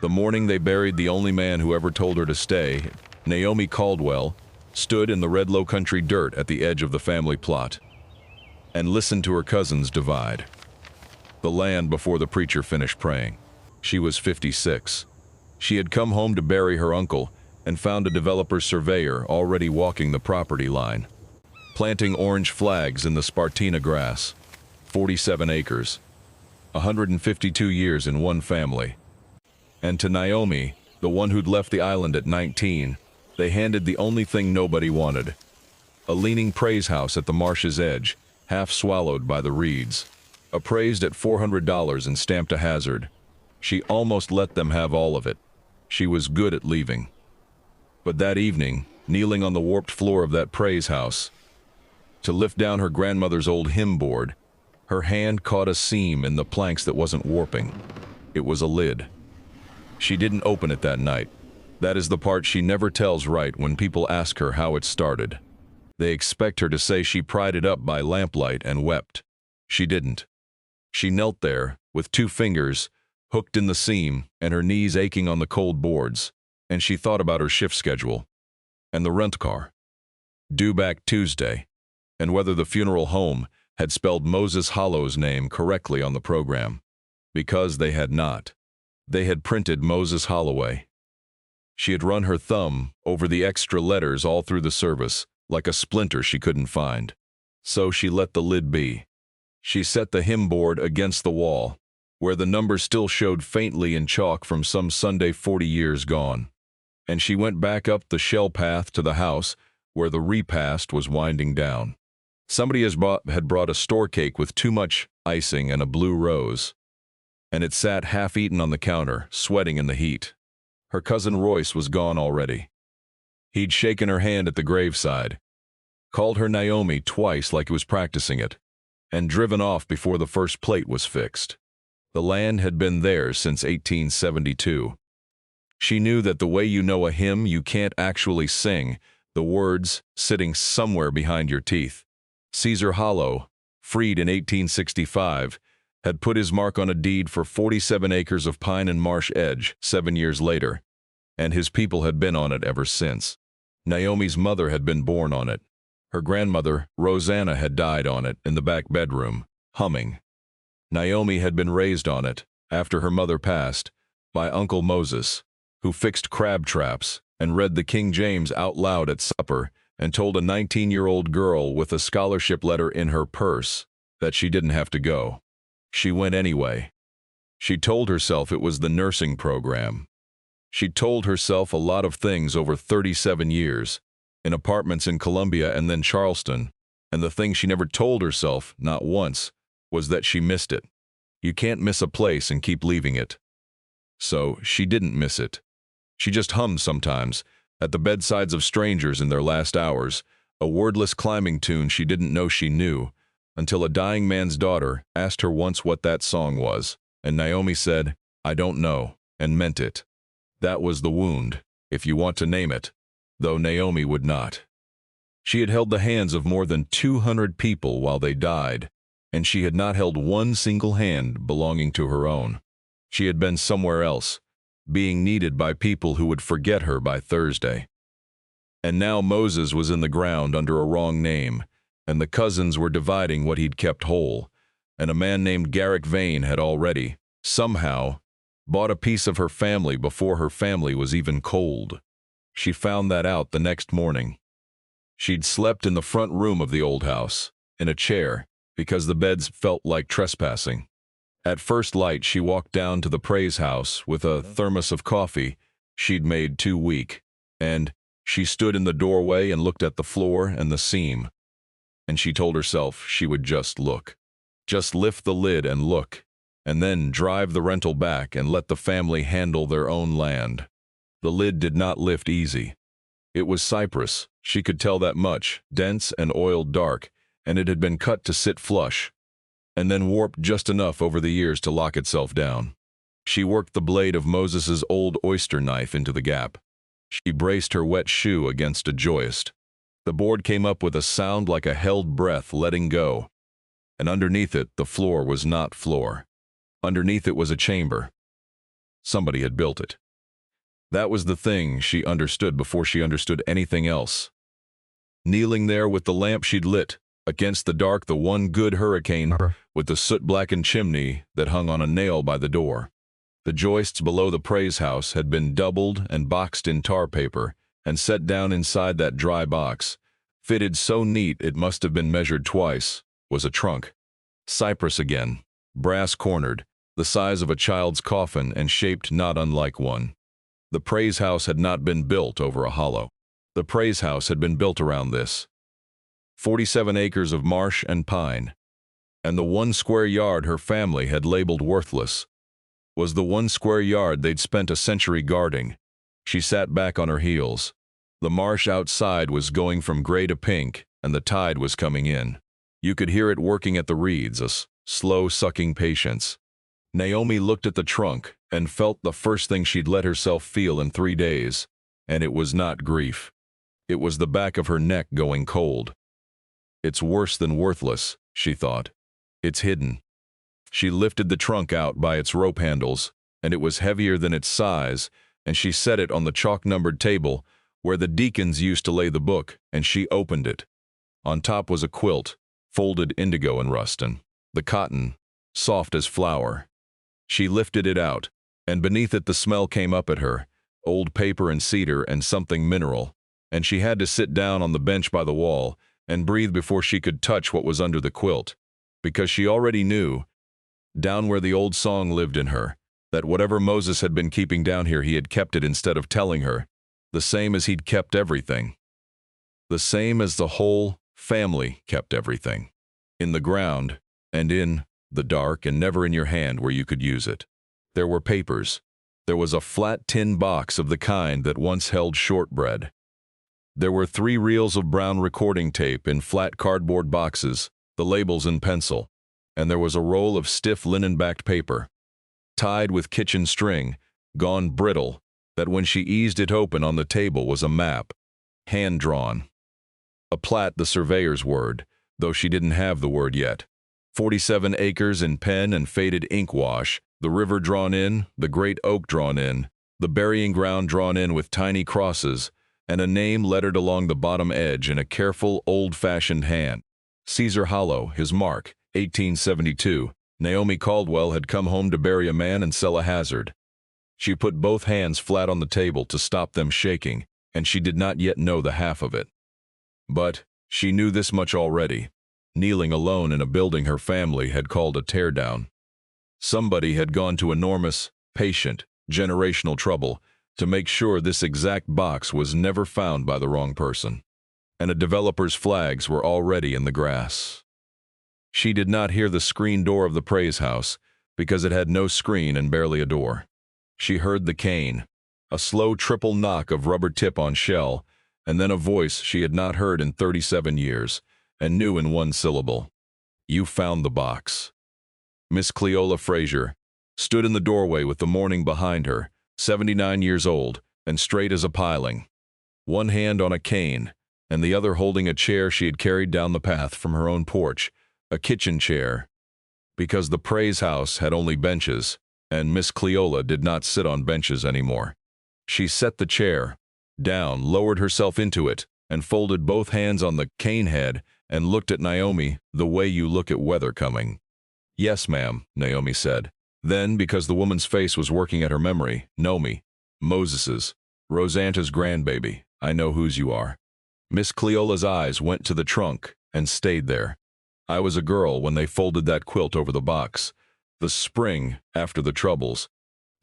The morning they buried the only man who ever told her to stay, Naomi Caldwell stood in the red Lowcountry dirt at the edge of the family plot and listened to her cousins divide the land before the preacher finished praying. She was 56. She had come home to bury her uncle and found a developer's surveyor already walking the property line, planting orange flags in the Spartina grass. 47 acres, 152 years in one family. And to Naomi, the one who'd left the island at 19, they handed the only thing nobody wanted: a leaning praise house at the marsh's edge, half swallowed by the reeds. Appraised at $400 and stamped a hazard. She almost let them have all of it. She was good at leaving. But that evening, kneeling on the warped floor of that praise house, to lift down her grandmother's old hymn board, her hand caught a seam in the planks that wasn't warping. It was a lid. She didn't open it that night. That is the part she never tells right when people ask her how it started. They expect her to say she pried it up by lamplight and wept. She didn't. She knelt there, with 2 fingers hooked in the seam and her knees aching on the cold boards, and she thought about her shift schedule, and the rent car, due back Tuesday, and whether the funeral home had spelled Moses Hollow's name correctly on the program. Because they had not. They had printed Moses Holloway. She had run her thumb over the extra letters all through the service, like a splinter she couldn't find. So she let the lid be. She set the hymn board against the wall, where the number still showed faintly in chalk from some Sunday 40 years gone. And she went back up the shell path to the house where the repast was winding down. Somebody had brought a store cake with too much icing and a blue rose, and it sat half-eaten on the counter, sweating in the heat. Her cousin Royce was gone already. He'd shaken her hand at the graveside, called her Naomi twice like he was practicing it, and driven off before the first plate was fixed. The land had been theirs since 1872. She knew that the way you know a hymn you can't actually sing, the words sitting somewhere behind your teeth. Caesar Hollow, freed in 1865, had put his mark on a deed for 47 acres of pine and marsh edge 7 years later, and his people had been on it ever since. Naomi's mother had been born on it. Her grandmother, Rosanna, had died on it in the back bedroom, humming. Naomi had been raised on it, after her mother passed, by Uncle Moses, who fixed crab traps and read the King James out loud at supper and told a 19-year-old girl with a scholarship letter in her purse that she didn't have to go. She went anyway. She told herself it was the nursing program. She told herself a lot of things over 37 years, in apartments in Columbia and then Charleston, and the thing she never told herself, not once, was that she missed it. You can't miss a place and keep leaving it. So she didn't miss it. She just hummed sometimes, at the bedsides of strangers in their last hours, a wordless climbing tune she didn't know she knew, until a dying man's daughter asked her once what that song was, and Naomi said, "I don't know," and meant it. That was the wound, if you want to name it, though Naomi would not. She had held the hands of more than 200 people while they died, and she had not held one single hand belonging to her own. She had been somewhere else, being needed by people who would forget her by Thursday. And now Moses was in the ground under a wrong name, and the cousins were dividing what he'd kept whole, and a man named Garrick Vane had already, somehow, bought a piece of her family before her family was even cold. She found that out the next morning. She'd slept in the front room of the old house, in a chair, because the beds felt like trespassing. At first light she walked down to the praise house with a thermos of coffee she'd made too weak, and she stood in the doorway and looked at the floor and the seam. And she told herself she would just look. Just lift the lid and look, and then drive the rental back and let the family handle their own land. The lid did not lift easy. It was cypress, she could tell that much, dense and oiled dark, and it had been cut to sit flush, and then warped just enough over the years to lock itself down. She worked the blade of Moses's old oyster knife into the gap. She braced her wet shoe against a joist. The board came up with a sound like a held breath letting go, and underneath it the floor was not floor. Underneath it was a chamber. Somebody had built it. That was the thing she understood before she understood anything else. Kneeling there with the lamp she'd lit, against the dark, the one good hurricane, with the soot-blackened chimney that hung on a nail by the door. The joists below the praise house had been doubled and boxed in tar paper and set down inside that dry box, fitted so neat it must have been measured twice, was a trunk. Cypress again, brass-cornered, the size of a child's coffin and shaped not unlike one. The praise house had not been built over a hollow. The praise house had been built around this. 47 acres of marsh and pine. And the 1 square yard her family had labeled worthless was the 1 square yard they'd spent a century guarding. She sat back on her heels. The marsh outside was going from gray to pink, and the tide was coming in. You could hear it working at the reeds, a slow sucking patience. Naomi looked at the trunk and felt the first thing she'd let herself feel in 3 days, and it was not grief. It was the back of her neck going cold. It's worse than worthless, she thought. It's hidden. She lifted the trunk out by its rope handles, and it was heavier than its size, and she set it on the chalk-numbered table where the deacons used to lay the book, and she opened it. On top was a quilt, folded indigo and rustin, the cotton, soft as flour. She lifted it out, and beneath it the smell came up at her, old paper and cedar and something mineral, and she had to sit down on the bench by the wall and breathe before she could touch what was under the quilt, because she already knew, down where the old song lived in her, that whatever Moses had been keeping down here, he had kept it instead of telling her, the same as he'd kept everything. The same as the whole family kept everything. In the ground, and in the dark, and never in your hand where you could use it. There were papers. There was a flat tin box of the kind that once held shortbread. There were 3 reels of brown recording tape in flat cardboard boxes, the labels in pencil, and there was a roll of stiff linen-backed paper, tied with kitchen string, gone brittle, that when she eased it open on the table was a map, hand-drawn. A plat, the surveyor's word, though she didn't have the word yet. 47 acres in pen and faded ink wash, the river drawn in, the great oak drawn in, the burying ground drawn in with tiny crosses, and a name lettered along the bottom edge in a careful, old-fashioned hand. Caesar Hollow, his mark, 1872. Naomi Caldwell had come home to bury a man and sell a hazard. She put both hands flat on the table to stop them shaking, and she did not yet know the half of it. But she knew this much already. Kneeling alone in a building her family had called a teardown. Somebody had gone to enormous, patient, generational trouble to make sure this exact box was never found by the wrong person, and a developer's flags were already in the grass. She did not hear the screen door of the praise house because it had no screen and barely a door. She heard the cane, a slow triple knock of rubber tip on shell, and then a voice she had not heard in 37 years, and knew in 1 syllable. You found the box. Miss Cleola Frazier stood in the doorway with the morning behind her, 79 years old, and straight as a piling. 1 hand on a cane, and the other holding a chair she had carried down the path from her own porch, a kitchen chair, because the praise house had only benches, and Miss Cleola did not sit on benches anymore. She set the chair down, lowered herself into it, and folded both hands on the cane head and looked at Naomi the way you look at weather coming. Yes, ma'am, Naomi said. Then, because the woman's face was working at her memory, Naomi, Moses's, Rosanta's grandbaby, I know whose you are. Miss Cleola's eyes went to the trunk and stayed there. I was a girl when they folded that quilt over the box. The spring after the troubles,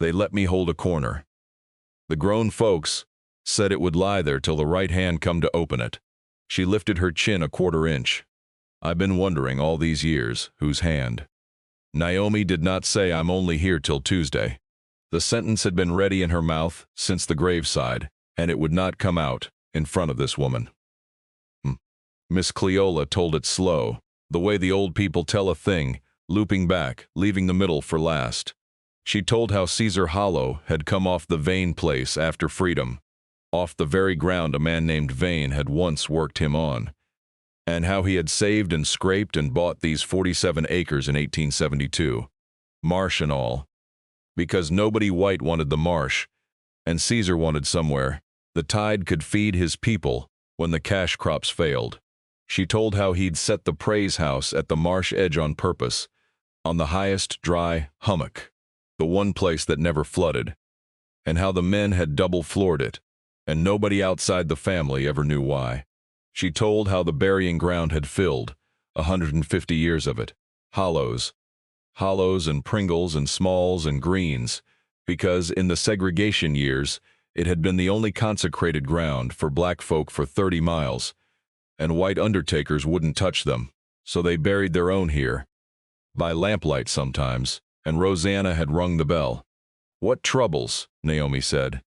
they let me hold a corner. The grown folks said it would lie there till the right hand come to open it. She lifted her chin a 1/4 inch. I've been wondering all these years, whose hand. Naomi did not say I'm only here till Tuesday. The sentence had been ready in her mouth since the graveside, and it would not come out in front of this woman. Miss Cleola told it slow, the way the old people tell a thing, looping back, leaving the middle for last. She told how Caesar Hollow had come off the Vane place after freedom, off the very ground a man named Vane had once worked him on, and how he had saved and scraped and bought these 47 acres in 1872, marsh and all, because nobody white wanted the marsh, and Caesar wanted somewhere the tide could feed his people when the cash crops failed. She told how he'd set the praise house at the marsh edge on purpose, on the highest dry hummock, the one place that never flooded, and how the men had double-floored it, and nobody outside the family ever knew why. She told how the burying ground had filled, 150 years of it, hollows and Pringles and Smalls and Greens, because in the segregation years it had been the only consecrated ground for black folk for 30 miles, and white undertakers wouldn't touch them, so they buried their own here, by lamplight sometimes, and Rosanna had rung the bell. "What troubles?" Naomi said.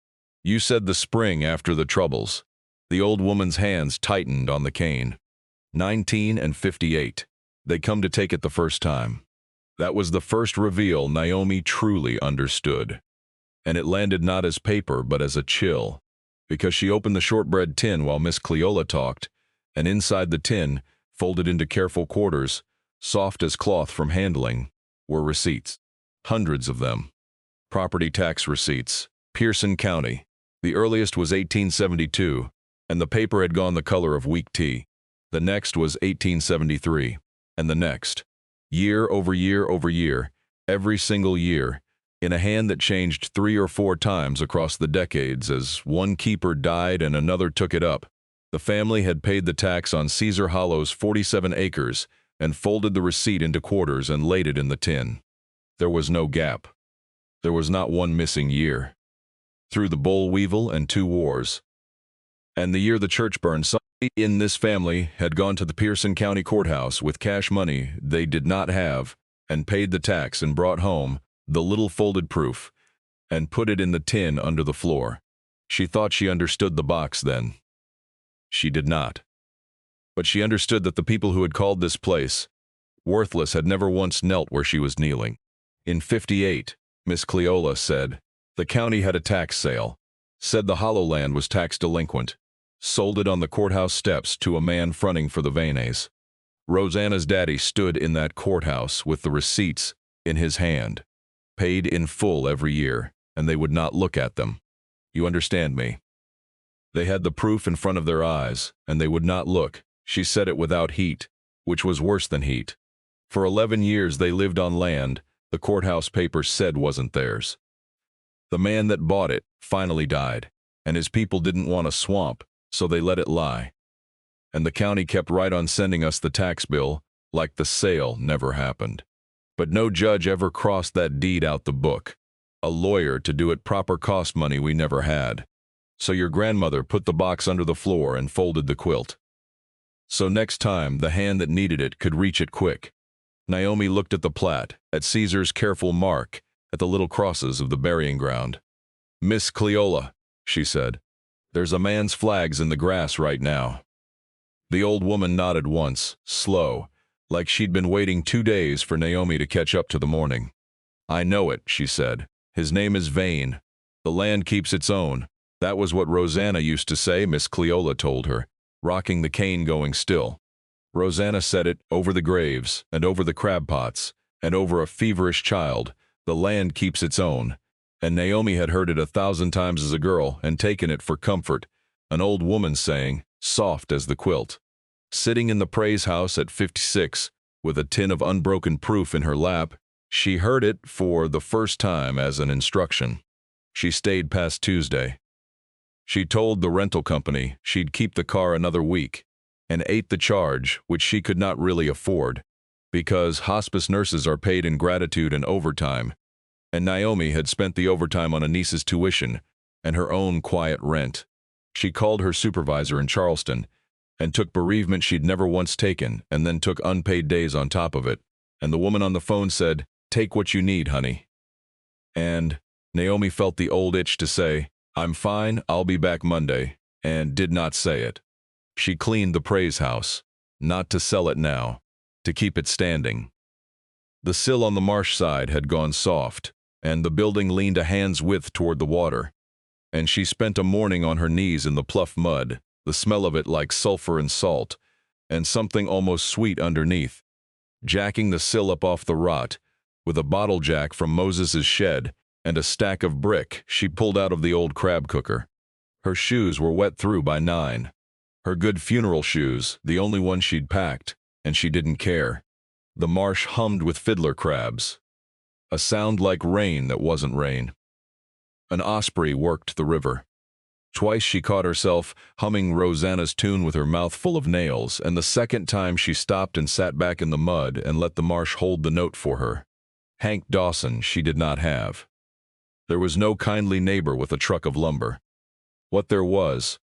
"You said the spring after the troubles." The old woman's hands tightened on the cane. 19 and 58. They come to take it the first time. That was the first reveal Naomi truly understood. And it landed not as paper but as a chill, because she opened the shortbread tin while Miss Cleola talked, and inside the tin, folded into careful quarters, soft as cloth from handling, were receipts. Hundreds of them. Property tax receipts. Pearson County. The earliest was 1872, and the paper had gone the color of weak tea. The next was 1873, and the next. Year over year over year, every single year, in a hand that changed 3 or 4 times across the decades as one keeper died and another took it up. The family had paid the tax on Caesar Hollow's 47 acres and folded the receipt into quarters and laid it in the tin. There was no gap. There was not one missing year. Through the boll weevil and 2 wars. And the year the church burned, somebody in this family had gone to the Pearson County Courthouse with cash money they did not have and paid the tax and brought home the little folded proof and put it in the tin under the floor. She thought she understood the box then. She did not. But she understood that the people who had called this place worthless had never once knelt where she was kneeling. In 58, Miss Cleola said, the county had a tax sale, said the hollow land was tax delinquent, sold it on the courthouse steps to a man fronting for the Vanes. Rosanna's daddy stood in that courthouse with the receipts in his hand, paid in full every year, and they would not look at them. You understand me? They had the proof in front of their eyes, and they would not look. She said it without heat, which was worse than heat. For 11 years they lived on land the courthouse papers said wasn't theirs. The man that bought it finally died, and his people didn't want a swamp, so they let it lie. And the county kept right on sending us the tax bill, like the sale never happened. But no judge ever crossed that deed out the book. A lawyer to do it proper cost money we never had. So your grandmother put the box under the floor and folded the quilt. So next time the hand that needed it could reach it quick. Naomi looked at the plat, at Caesar's careful mark, at the little crosses of the burying ground. Miss Cleola, she said, there's a man's flags in the grass right now. The old woman nodded once, slow, like she'd been waiting 2 days for Naomi to catch up to the morning. I know it, she said. His name is Vane. The land keeps its own. That was what Rosanna used to say, Miss Cleola told her, rocking the cane going still. Rosanna said it over the graves, and over the crab pots, and over a feverish child. The land keeps its own. And Naomi had heard it 1,000 times as a girl and taken it for comfort, an old woman saying, soft as the quilt. Sitting in the praise house at 56, with a tin of unbroken proof in her lap, she heard it for the first time as an instruction. She stayed past Tuesday. She told the rental company she'd keep the car another week, and ate the charge, which she could not really afford, because hospice nurses are paid in gratitude and overtime, and Naomi had spent the overtime on a niece's tuition and her own quiet rent. She called her supervisor in Charleston and took bereavement she'd never once taken, and then took unpaid days on top of it, and the woman on the phone said, take what you need, honey. And Naomi felt the old itch to say, I'm fine, I'll be back Monday, and did not say it. She cleaned the praise house, not to sell it now, to keep it standing. The sill on the marsh side had gone soft, and the building leaned a hand's width toward the water, and she spent a morning on her knees in the pluff mud, the smell of it like sulfur and salt, and something almost sweet underneath, jacking the sill up off the rot, with a bottle jack from Moses's shed, and a stack of brick she pulled out of the old crab cooker. Her shoes were wet through by 9. Her good funeral shoes, the only ones she'd packed, and she didn't care. The marsh hummed with fiddler crabs. A sound like rain that wasn't rain. An osprey worked the river. Twice she caught herself humming Rosanna's tune with her mouth full of nails, and the second time she stopped and sat back in the mud and let the marsh hold the note for her. Hank Dawson she did not have. There was no kindly neighbor with a truck of lumber. What there was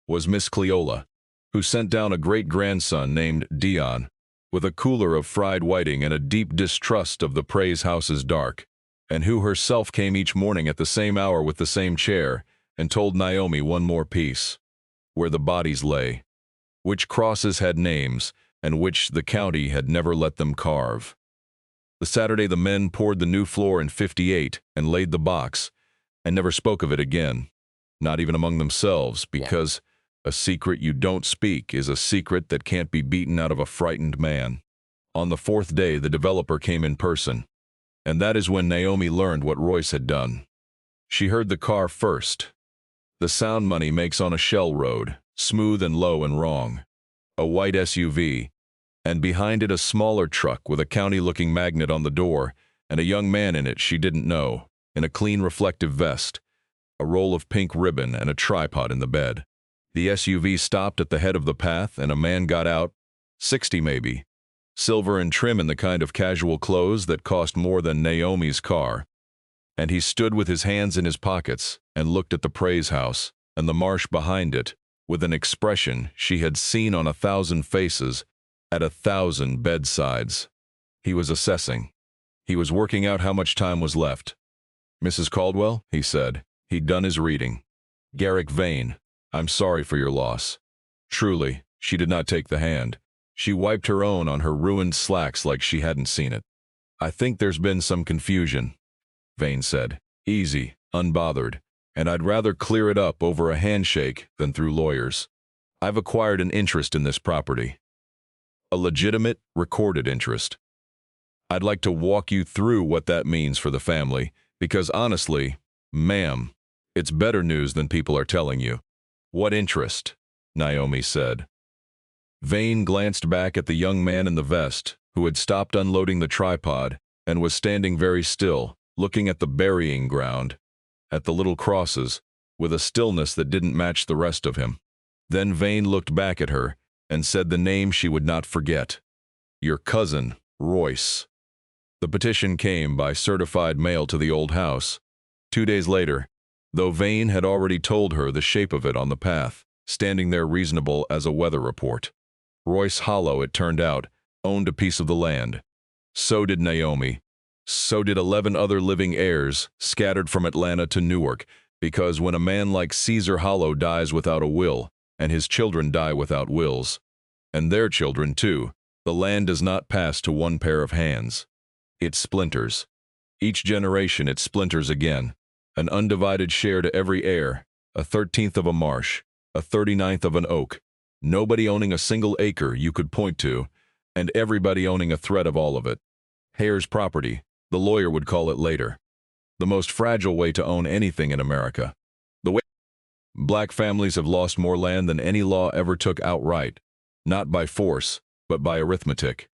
Miss Cleola, who sent down a great-grandson named Dion, with a cooler of fried whiting and a deep distrust of the Praise House's dark, and who herself came each morning at the same hour with the same chair, and told Naomi one more piece, where the bodies lay, which crosses had names, and which the county had never let them carve. The Saturday the men poured the new floor in 58 and laid the box, and never spoke of it again, not even among themselves, because a secret you don't speak is a secret that can't be beaten out of a frightened man. On the 4th day the developer came in person, and that is when Naomi learned what Royce had done. She heard the car first. The sound money makes on a shell road, smooth and low and wrong. A white SUV, and behind it a smaller truck with a county-looking magnet on the door, and a young man in it she didn't know, in a clean reflective vest, a roll of pink ribbon and a tripod in the bed. The SUV stopped at the head of the path, and a man got out, 60 maybe, silver and trim in the kind of casual clothes that cost more than Naomi's car. And he stood with his hands in his pockets and looked at the Praise House and the marsh behind it with an expression she had seen on 1,000 faces at 1,000 bedsides. He was assessing. He was working out how much time was left. "Mrs. Caldwell," he said. He'd done his reading. "Garrick Vane, I'm sorry for your loss." Truly, she did not take the hand. She wiped her own on her ruined slacks like she hadn't seen it. "I think there's been some confusion," Vane said, easy, unbothered, "and I'd rather clear it up over a handshake than through lawyers. I've acquired an interest in this property. A legitimate, recorded interest. I'd like to walk you through what that means for the family, because honestly, ma'am, it's better news than people are telling you." "What interest?" Naomi said. Vane glanced back at the young man in the vest, who had stopped unloading the tripod and was standing very still, looking at the burying ground, at the little crosses, with a stillness that didn't match the rest of him. Then Vane looked back at her and said the name she would not forget. "Your cousin, Royce." The petition came by certified mail to the old house. 2 days later, though Vane had already told her the shape of it on the path, standing there reasonable as a weather report. Royce Hollow, it turned out, owned a piece of the land. So did Naomi. So did 11 other living heirs, scattered from Atlanta to Newark, because when a man like Caesar Hollow dies without a will, and his children die without wills, and their children too, the land does not pass to one pair of hands. It splinters. Each generation it splinters again. An undivided share to every heir, a 13th of a marsh, a 39th of an oak, nobody owning a single acre you could point to, and everybody owning a thread of all of it. Heirs' property, the lawyer would call it later. The most fragile way to own anything in America. The way black families have lost more land than any law ever took outright, not by force, but by arithmetic.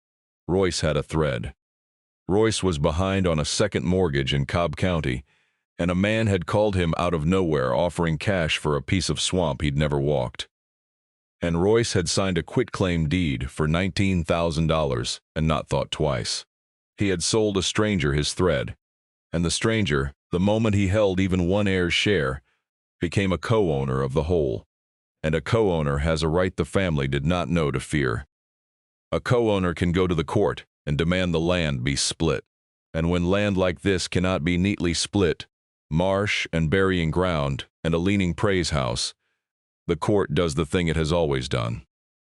Royce had a thread. Royce was behind on a second mortgage in Cobb County, and a man had called him out of nowhere offering cash for a piece of swamp he'd never walked. And Royce had signed a quitclaim deed for $19,000 and not thought twice. He had sold a stranger his thread, and the stranger, the moment he held even one heir's share, became a co-owner of the whole. And a co-owner has a right the family did not know to fear. A co-owner can go to the court and demand the land be split. And when land like this cannot be neatly split, marsh and burying ground and a leaning Praise House, the court does the thing it has always done.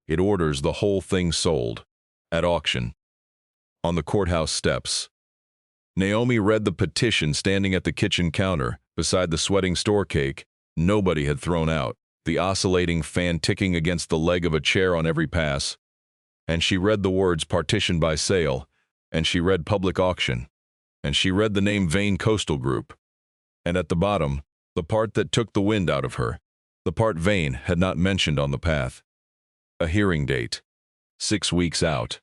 It orders the whole thing sold, at auction. On the courthouse steps, Naomi read the petition standing at the kitchen counter beside the sweating store cake nobody had thrown out, the oscillating fan ticking against the leg of a chair on every pass, and she read the words partition by sale, and she read public auction, and she read the name Vane Coastal Group, And at the bottom, the part that took the wind out of her, the part Vane had not mentioned on the path. A hearing date, 6 weeks out.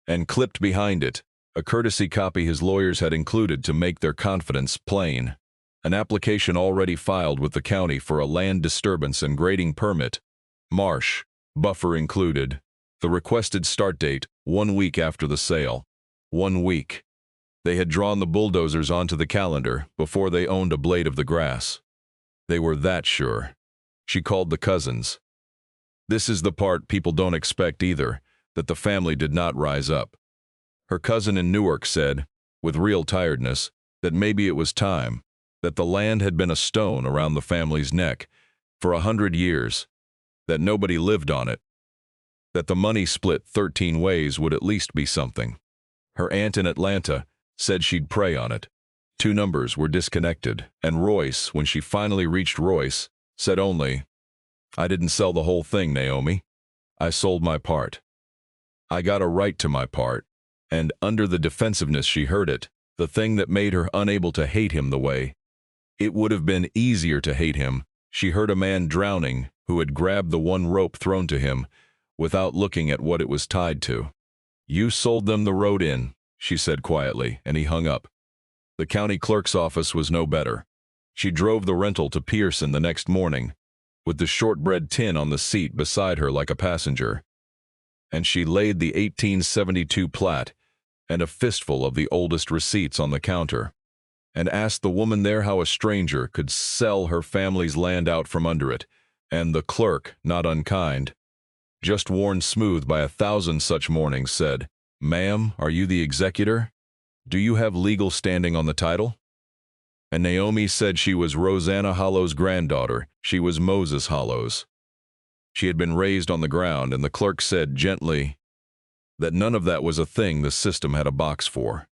And clipped behind it, a courtesy copy his lawyers had included to make their confidence plain. An application already filed with the county for a land disturbance and grading permit. Marsh, buffer included. The requested start date, 1 week after the sale. 1 week. They had drawn the bulldozers onto the calendar before they owned a blade of the grass. They were that sure. She called the cousins. This is the part people don't expect either, that the family did not rise up. Her cousin in Newark said, with real tiredness, that maybe it was time, that the land had been a stone around the family's neck for 100 years, that nobody lived on it, that the money split 13 ways would at least be something. Her aunt in Atlanta said she'd pray on it. 2 numbers were disconnected, and Royce, when she finally reached Royce, said only, "I didn't sell the whole thing, Naomi. I sold my part. I got a right to my part." And under the defensiveness she heard it, the thing that made her unable to hate him the way it would have been easier to hate him, she heard a man drowning who had grabbed the one rope thrown to him without looking at what it was tied to. "You sold them the road in," she said quietly, and he hung up. The county clerk's office was no better. She drove the rental to Pearson the next morning, with the shortbread tin on the seat beside her like a passenger. And she laid the 1872 plat and a fistful of the oldest receipts on the counter, and asked the woman there how a stranger could sell her family's land out from under it, and the clerk, not unkind, just worn smooth by 1,000 such mornings, said, "Ma'am, are you the executor? Do you have legal standing on the title?" And Naomi said she was Rosanna Hollow's granddaughter. She was Moses Hollow's. She had been raised on the ground, and the clerk said gently that none of that was a thing the system had a box for.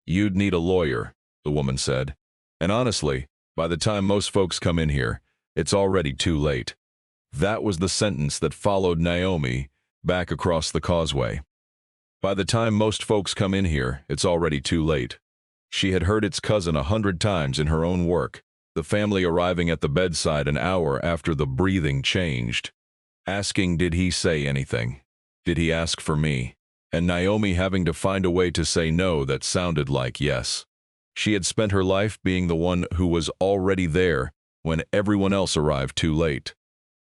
"You'd need a lawyer," the woman said. "And honestly, by the time most folks come in here, it's already too late." That was the sentence that followed Naomi back across the causeway. By the time most folks come in here, it's already too late. She had heard its cousin 100 times in her own work, the family arriving at the bedside an hour after the breathing changed, asking, "Did he say anything? Did he ask for me?" And Naomi having to find a way to say no that sounded like yes. She had spent her life being the one who was already there when everyone else arrived too late.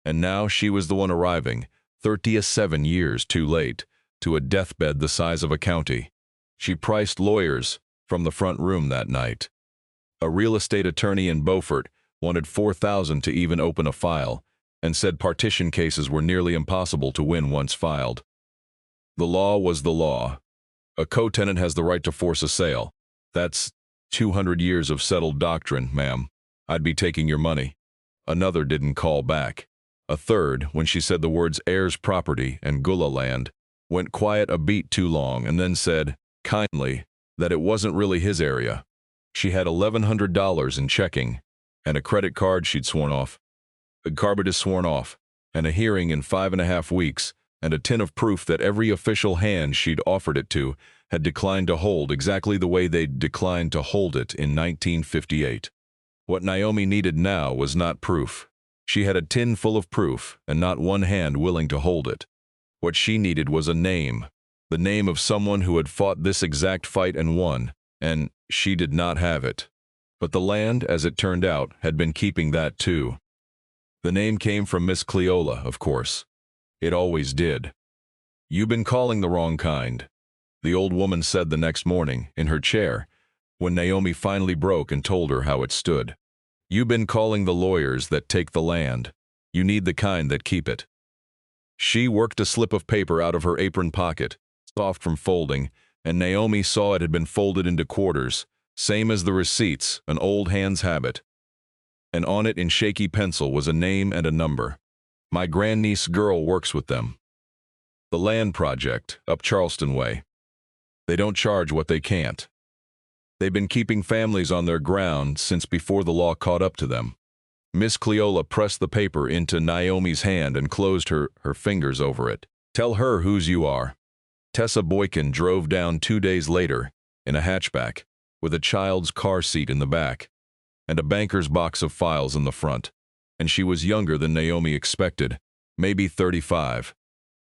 And now she was the one arriving, 37 years too late, to a deathbed the size of a county. She priced lawyers from the front room that night. A real estate attorney in Beaufort wanted $4,000 to even open a file, and said partition cases were nearly impossible to win once filed. The law was the law. A co-tenant has the right to force a sale. That's 200 years of settled doctrine, ma'am. I'd be taking your money. Another didn't call back. A third, when she said the words heirs property and Gullah land, went quiet a beat too long and then said, kindly, that it wasn't really his area. She had $1,100 in checking, and a credit card she'd sworn off. A carbid sworn off, and a hearing in 5.5 weeks, and a tin of proof that every official hand she'd offered it to had declined to hold exactly the way they'd declined to hold it in 1958. What Naomi needed now was not proof. She had a tin full of proof, and not one hand willing to hold it. What she needed was a name, the name of someone who had fought this exact fight and won, and she did not have it. But the land, as it turned out, had been keeping that too. The name came from Miss Cleola, of course. It always did. "You've been calling the wrong kind," the old woman said the next morning, in her chair, when Naomi finally broke and told her how it stood. "You've been calling the lawyers that take the land. You need the kind that keep it." She worked a slip of paper out of her apron pocket, soft from folding, and Naomi saw it had been folded into quarters, same as the receipts, an old hand's habit. And on it in shaky pencil was a name and a number. "My grandniece girl works with them. The land project, up Charleston way. They don't charge what they can't. They've been keeping families on their ground since before the law caught up to them." Miss Cleola pressed the paper into Naomi's hand and closed her fingers over it. "Tell her whose you are." Tessa Boykin drove down 2 days later in a hatchback with a child's car seat in the back. and a banker's box of files in the front. And she was younger than Naomi expected, maybe 35,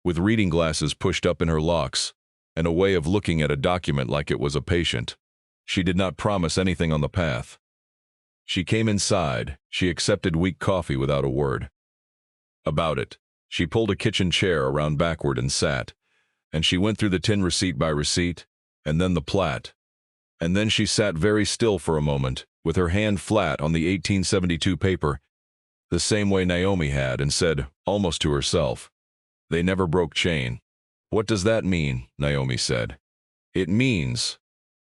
with reading glasses pushed up in her locks, and a way of looking at a document like it was a patient. She did not promise anything on the path. She came inside. She accepted weak coffee without a word about it. She pulled a kitchen chair around backward and sat, and she went through the tin receipt by receipt, and then the plat. And then she sat very still for a moment, with her hand flat on the 1872 paper, the same way Naomi had, and said, almost to herself, "They never broke chain." "What does that mean?" Naomi said. "It means,"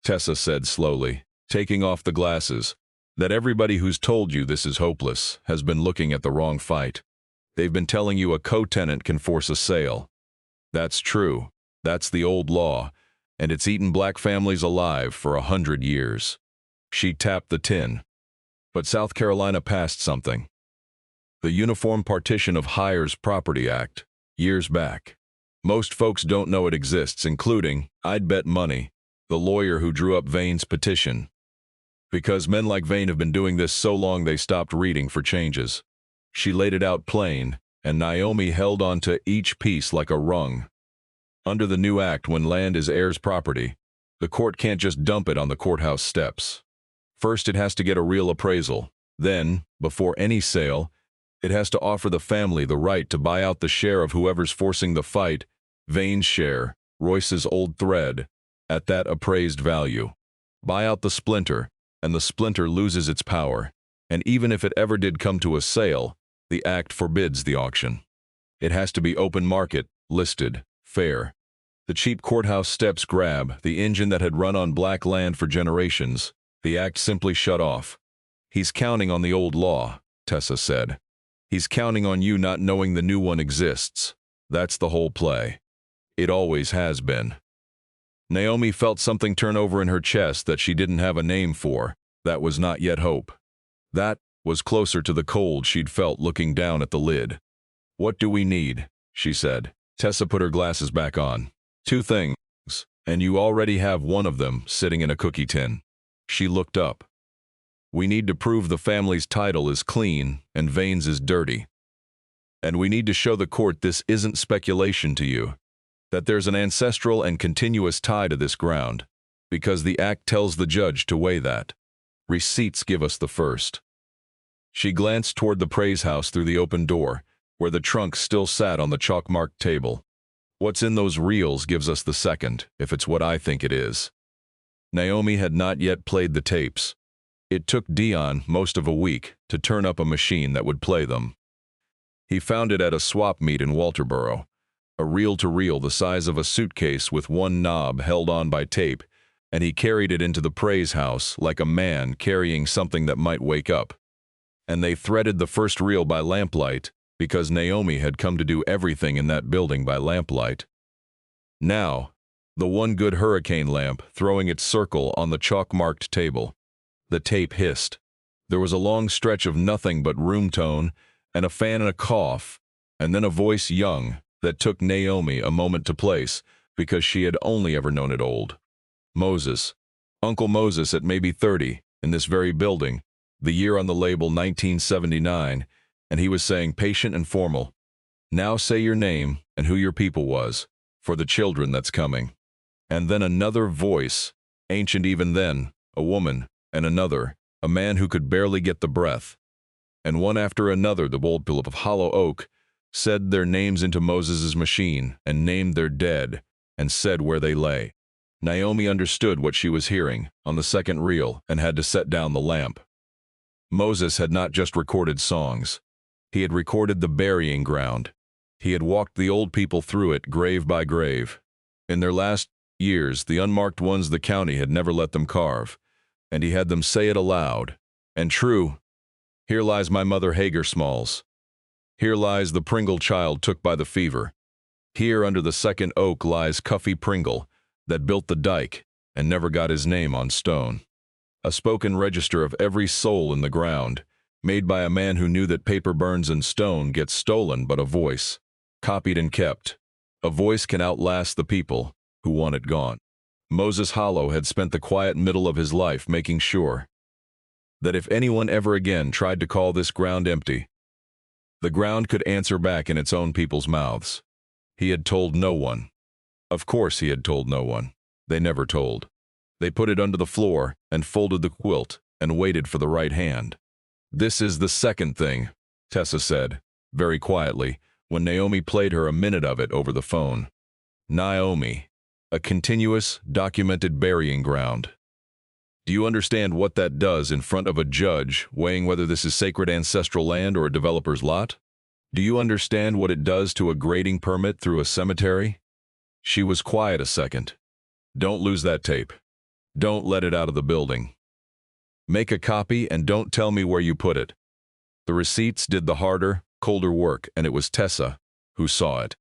Tessa said slowly, taking off the glasses, "that everybody who's told you this is hopeless has been looking at the wrong fight. They've been telling you a co-tenant can force a sale. That's true. That's the old law, and it's eaten black families alive for 100 years. She tapped the tin. But South Carolina passed something. The Uniform Partition of Hires Property Act, years back. Most folks don't know it exists, including, I'd bet money, the lawyer who drew up Vane's petition. Because men like Vane have been doing this so long they stopped reading for changes. She laid it out plain, and Naomi held on to each piece like a rung. Under the new act, when land is heirs' property, the court can't just dump it on the courthouse steps. First, it has to get a real appraisal. Then, before any sale, it has to offer the family the right to buy out the share of whoever's forcing the fight, Vane's share, Royce's old thread, at that appraised value. Buy out the splinter, and the splinter loses its power. And even if it ever did come to a sale, the act forbids the auction. It has to be open market, listed, fair. The cheap courthouse steps grab, the engine that had run on black land for generations. The act simply shut off. He's counting on the old law, Tessa said. He's counting on you not knowing the new one exists. That's the whole play. It always has been. Naomi felt something turn over in her chest that she didn't have a name for. That was not yet hope. That was closer to the cold she'd felt looking down at the lid. "What do we need?" she said. Tessa put her glasses back on. "Two things, and you already have one of them sitting in a cookie tin." She looked up. "We need to prove the family's title is clean and Vane's is dirty. And we need to show the court this isn't speculation to you, that there's an ancestral and continuous tie to this ground, because the act tells the judge to weigh that. Receipts give us the first." She glanced toward the praise house through the open door, where the trunk still sat on the chalk-marked table. "What's in those reels gives us the second, if it's what I think it is." Naomi had not yet played the tapes. It took Dion most of a week to turn up a machine that would play them. He found it at a swap meet in Walterboro, a reel-to-reel the size of a suitcase with one knob held on by tape, and he carried it into the praise house like a man carrying something that might wake up. And they threaded the first reel by lamplight, because Naomi had come to do everything in that building by lamplight. Now, the one good hurricane lamp throwing its circle on the chalk-marked table. The tape hissed. There was a long stretch of nothing but room tone, and a fan and a cough, and then a voice young that took Naomi a moment to place, because she had only ever known it old. Moses. Uncle Moses at maybe 30, in this very building, the year on the label 1979, and he was saying patient and formal, "Now say your name and who your people was, for the children that's coming." And then another voice, ancient even then, a woman, and another, a man who could barely get the breath. And one after another the old people of Hollow Oak said their names into Moses's machine, and named their dead, and said where they lay. Naomi understood what she was hearing on the second reel and had to set down the lamp. Moses had not just recorded songs. He had recorded the burying ground. He had walked the old people through it grave by grave. In their last years, the unmarked ones the county had never let them carve, and he had them say it aloud. And true, here lies my mother Hagar Smalls. Here lies the Pringle child took by the fever. Here under the second oak lies Cuffy Pringle, that built the dike and never got his name on stone. A spoken register of every soul in the ground, made by a man who knew that paper burns and stone gets stolen, but a voice, copied and kept. A voice can outlast the people who want it gone. Moses Hollow had spent the quiet middle of his life making sure that if anyone ever again tried to call this ground empty, the ground could answer back in its own people's mouths. He had told no one. Of course he had told no one. They never told. They put it under the floor and folded the quilt and waited for the right hand. "This is the second thing," Tessa said, very quietly, when Naomi played her a minute of it over the phone. "Naomi, a continuous, documented burying ground. Do you understand what that does in front of a judge weighing whether this is sacred ancestral land or a developer's lot? Do you understand what it does to a grading permit through a cemetery?" She was quiet a second. "Don't lose that tape. Don't let it out of the building. Make a copy and don't tell me where you put it." The receipts did the harder, colder work, and it was Tessa who saw it.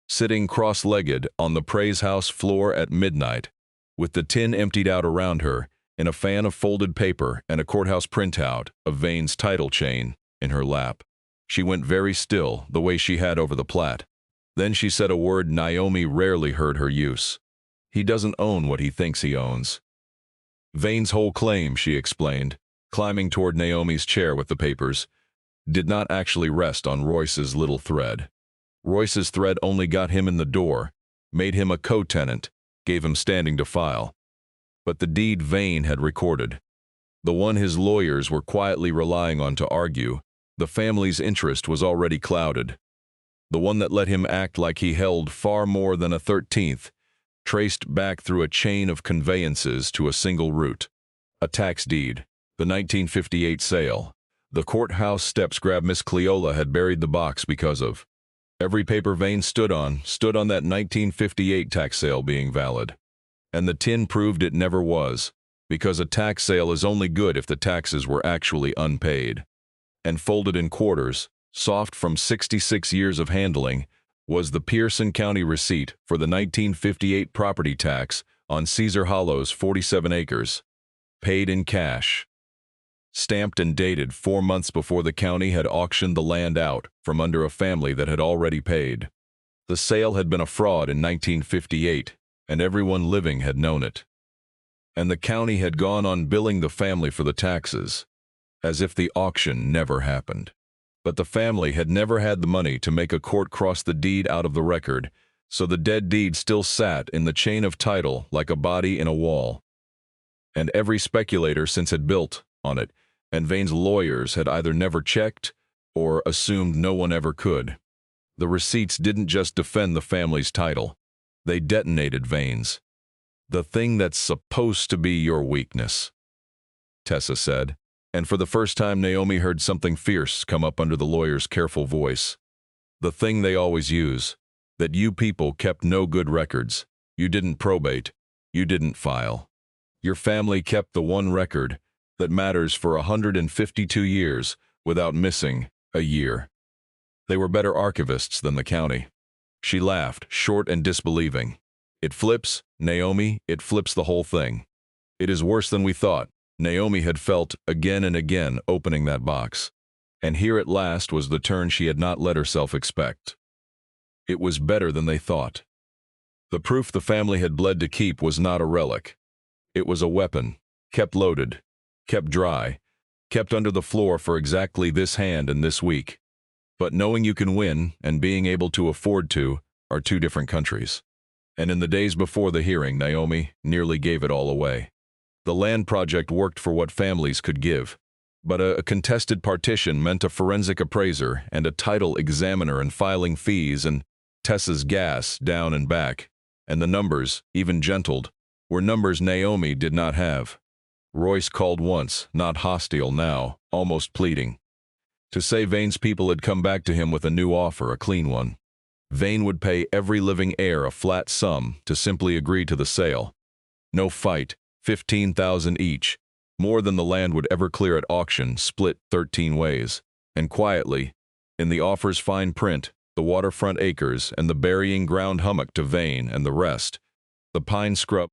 Sitting cross-legged on the praise house floor at midnight, with the tin emptied out around her, in a fan of folded paper and a courthouse printout of Vane's title chain in her lap, she went very still, the way she had over the plat. Then she said a word Naomi rarely heard her use. "He doesn't own what he thinks he owns." Vane's whole claim, she explained, climbing toward Naomi's chair with the papers, did not actually rest on Royce's little thread. Royce's thread only got him in the door, made him a co-tenant, gave him standing to file. But the deed Vane had recorded, the one his lawyers were quietly relying on to argue, the family's interest was already clouded. The one that let him act like he held far more than a 13th, traced back through a chain of conveyances to a single route. A tax deed, the 1958 sale. The courthouse steps grabbed Miss Cleola had buried the box because of. Every paper Vane stood on that 1958 tax sale being valid. And the tin proved it never was, because a tax sale is only good if the taxes were actually unpaid. And folded in quarters, soft from 66 years of handling, was the Pearson County receipt for the 1958 property tax on Cedar Hollow's 47 acres, paid in cash. Stamped and dated 4 months before the county had auctioned the land out from under a family that had already paid. The sale had been a fraud in 1958, and everyone living had known it. And the county had gone on billing the family for the taxes, as if the auction never happened. But the family had never had the money to make a court cross the deed out of the record, so the dead deed still sat in the chain of title like a body in a wall. And every speculator since had built on it, and Vane's lawyers had either never checked or assumed no one ever could. The receipts didn't just defend the family's title. They detonated Vane's. "The thing that's supposed to be your weakness," Tessa said, and for the first time Naomi heard something fierce come up under the lawyer's careful voice. "The thing they always use, that you people kept no good records. You didn't probate. You didn't file. Your family kept the one record that matters for 152 years without missing a year. They were better archivists than the county." She laughed, short and disbelieving. "It flips, Naomi, it flips the whole thing. It is worse than we thought." Naomi had felt again and again opening that box. And here at last was the turn she had not let herself expect. It was better than they thought. The proof the family had bled to keep was not a relic. It was a weapon, kept loaded, kept dry, kept under the floor for exactly this hand and this week. But knowing you can win and being able to afford to are two different countries. And in the days before the hearing, Naomi nearly gave it all away. The land project worked for what families could give, but a contested partition meant a forensic appraiser and a title examiner and filing fees and Tessa's gas down and back, and the numbers, even gentled, were numbers Naomi did not have. Royce called once, not hostile now, almost pleading. To say Vane's people had come back to him with a new offer, a clean one. Vane would pay every living heir a flat sum to simply agree to the sale. No fight, 15,000 each, more than the land would ever clear at auction, split 13 ways. And quietly, in the offer's fine print, the waterfront acres and the burying ground hummock to Vane and the rest, the pine scrub,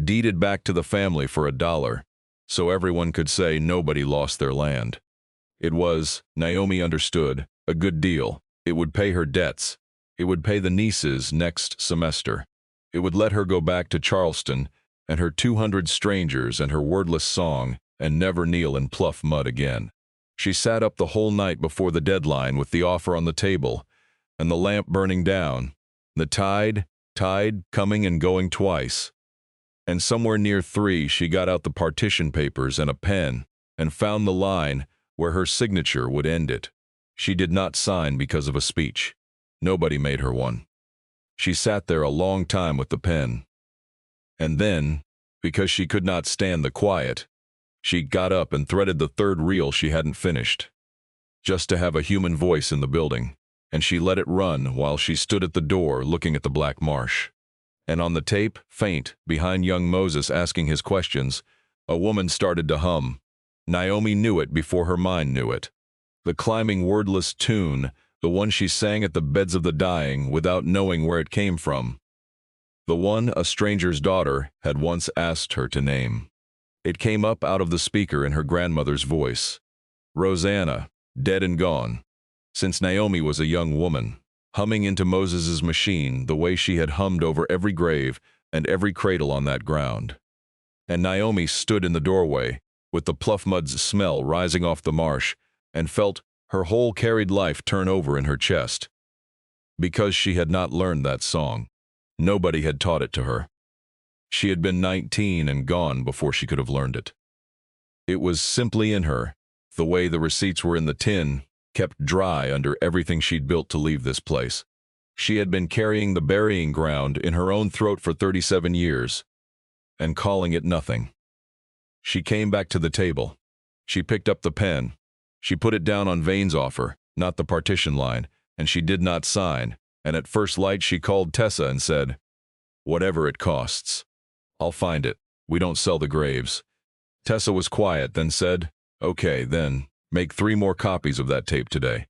deeded back to the family for $1, so everyone could say nobody lost their land. It was, Naomi understood, a good deal. It would pay her debts. It would pay the nieces next semester. It would let her go back to Charleston and her 200 strangers and her wordless song and never kneel in pluff mud again. She sat up the whole night before the deadline with the offer on the table, and the lamp burning down, the tide coming and going twice. And somewhere near 3 she got out the partition papers and a pen, and found the line where her signature would end it. She did not sign because of a speech. Nobody made her one. She sat there a long time with the pen. And then, because she could not stand the quiet, she got up and threaded the 3rd reel she hadn't finished, just to have a human voice in the building, and she let it run while she stood at the door looking at the black marsh. And on the tape, faint, behind young Moses asking his questions, a woman started to hum. Naomi knew it before her mind knew it. The climbing wordless tune, the one she sang at the beds of the dying without knowing where it came from. The one a stranger's daughter had once asked her to name. It came up out of the speaker in her grandmother's voice. Rosanna, dead and gone, since Naomi was a young woman, humming into Moses's machine the way she had hummed over every grave and every cradle on that ground. And Naomi stood in the doorway, with the pluff mud's smell rising off the marsh, and felt her whole carried life turn over in her chest. Because she had not learned that song. Nobody had taught it to her. She had been 19 and gone before she could have learned it. It was simply in her, the way the receipts were in the tin, kept dry under everything she'd built to leave this place. She had been carrying the burying ground in her own throat for 37 years, and calling it nothing. She came back to the table. She picked up the pen. She put it down on Vane's offer, not the partition line, and she did not sign, and at first light she called Tessa and said, "Whatever it costs. I'll find it. We don't sell the graves." Tessa was quiet, then said, "Okay, then, make 3 more copies of that tape today."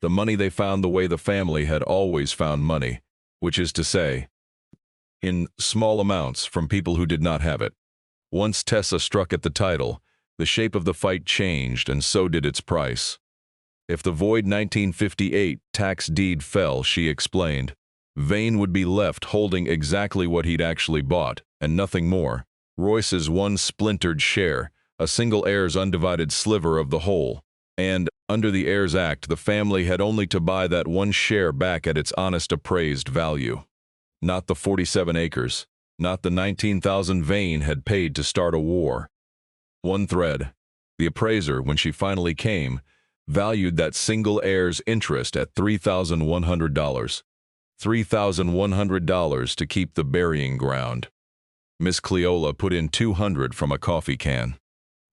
The money they found the way the family had always found money, which is to say, in small amounts from people who did not have it. Once Tessa struck at the title, the shape of the fight changed, and so did its price. If the void 1958 tax deed fell, she explained, Vane would be left holding exactly what he'd actually bought, and nothing more. Royce's one splintered share, a single heir's undivided sliver of the whole, and, under the Heirs Act, the family had only to buy that one share back at its honest appraised value. Not the 47 acres, not the 19,000 Vane had paid to start a war. One thread. The appraiser, when she finally came, valued that single heir's interest at $3,100. $3,100 to keep the burying ground. Miss Cleola put in $200 from a coffee can.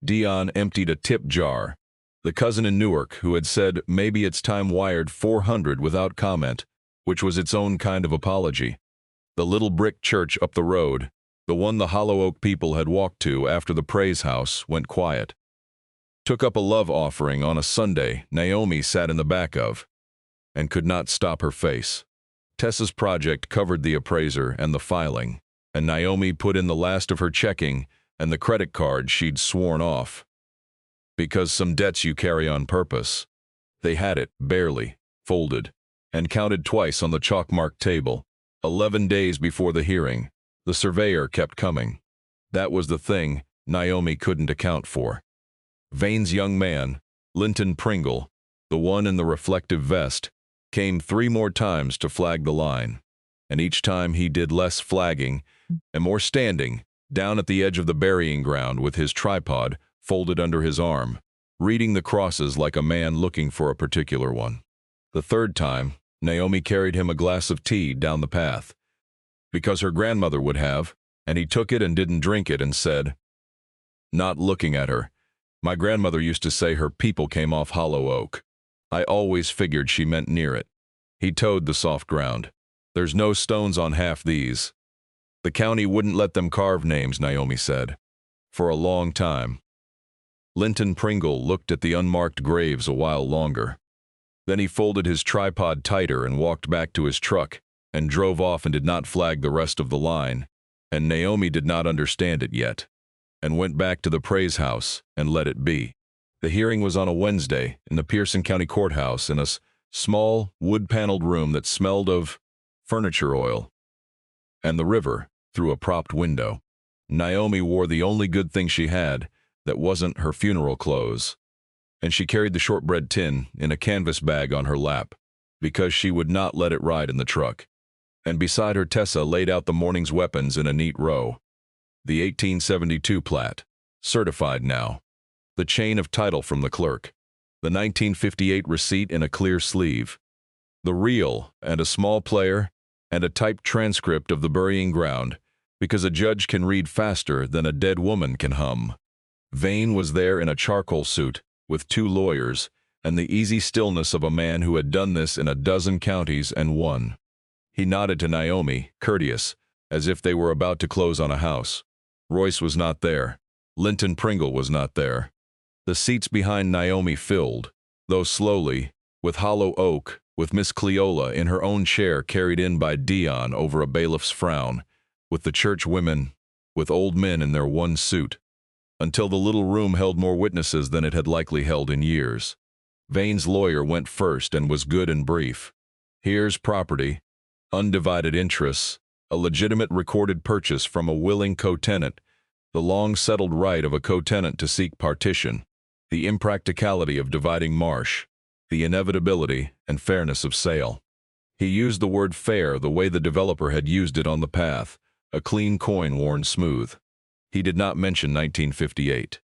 Dion emptied a tip jar. The cousin in Newark, who had said maybe it's time, wired $400 without comment, which was its own kind of apology. The little brick church up the road, the one the Hollow Oak people had walked to after the praise house, went quiet. Took up a love offering on a Sunday Naomi sat in the back of, and could not stop her face. Tessa's project covered the appraiser and the filing, and Naomi put in the last of her checking and the credit card she'd sworn off. Because some debts you carry on purpose. They had it, barely, folded, and counted twice on the chalk-marked table. 11 days before the hearing, the surveyor kept coming. That was the thing Naomi couldn't account for. Vane's young man, Linton Pringle, the one in the reflective vest, came 3 more times to flag the line, and each time he did less flagging and more standing down at the edge of the burying ground with his tripod folded under his arm, reading the crosses like a man looking for a particular one. The 3rd time, Naomi carried him a glass of tea down the path, because her grandmother would have, and he took it and didn't drink it and said, not looking at her, "My grandmother used to say her people came off Hollow Oak. I always figured she meant near it." He toed the soft ground. "There's no stones on half these." The county wouldn't let them carve names, Naomi said, for a long time. Linton Pringle looked at the unmarked graves a while longer. Then he folded his tripod tighter and walked back to his truck and drove off and did not flag the rest of the line, and Naomi did not understand it yet, and went back to the praise house and let it be. The hearing was on a Wednesday in the Pearson County Courthouse in a small, wood-paneled room that smelled of furniture oil and the river through a propped window. Naomi wore the only good thing she had, that wasn't her funeral clothes, and she carried the shortbread tin in a canvas bag on her lap, because she would not let it ride in the truck. And beside her Tessa laid out the morning's weapons in a neat row. The 1872 plat, certified now. The chain of title from the clerk. The 1958 receipt in a clear sleeve. The reel and a small player and a typed transcript of the burying ground, because a judge can read faster than a dead woman can hum. Vane was there in a charcoal suit, with 2 lawyers, and the easy stillness of a man who had done this in a dozen counties and won. He nodded to Naomi, courteous, as if they were about to close on a house. Royce was not there. Linton Pringle was not there. The seats behind Naomi filled, though slowly, with hollow oak, with Miss Cleola in her own chair carried in by Dion over a bailiff's frown, with the church women, with old men in their one suit, until the little room held more witnesses than it had likely held in years. Vane's lawyer went first and was good and brief. Here's property, undivided interests, a legitimate recorded purchase from a willing co-tenant, the long-settled right of a co-tenant to seek partition, the impracticality of dividing marsh, the inevitability and fairness of sale. He used the word fair the way the developer had used it on the path, a clean coin worn smooth. He did not mention 1958.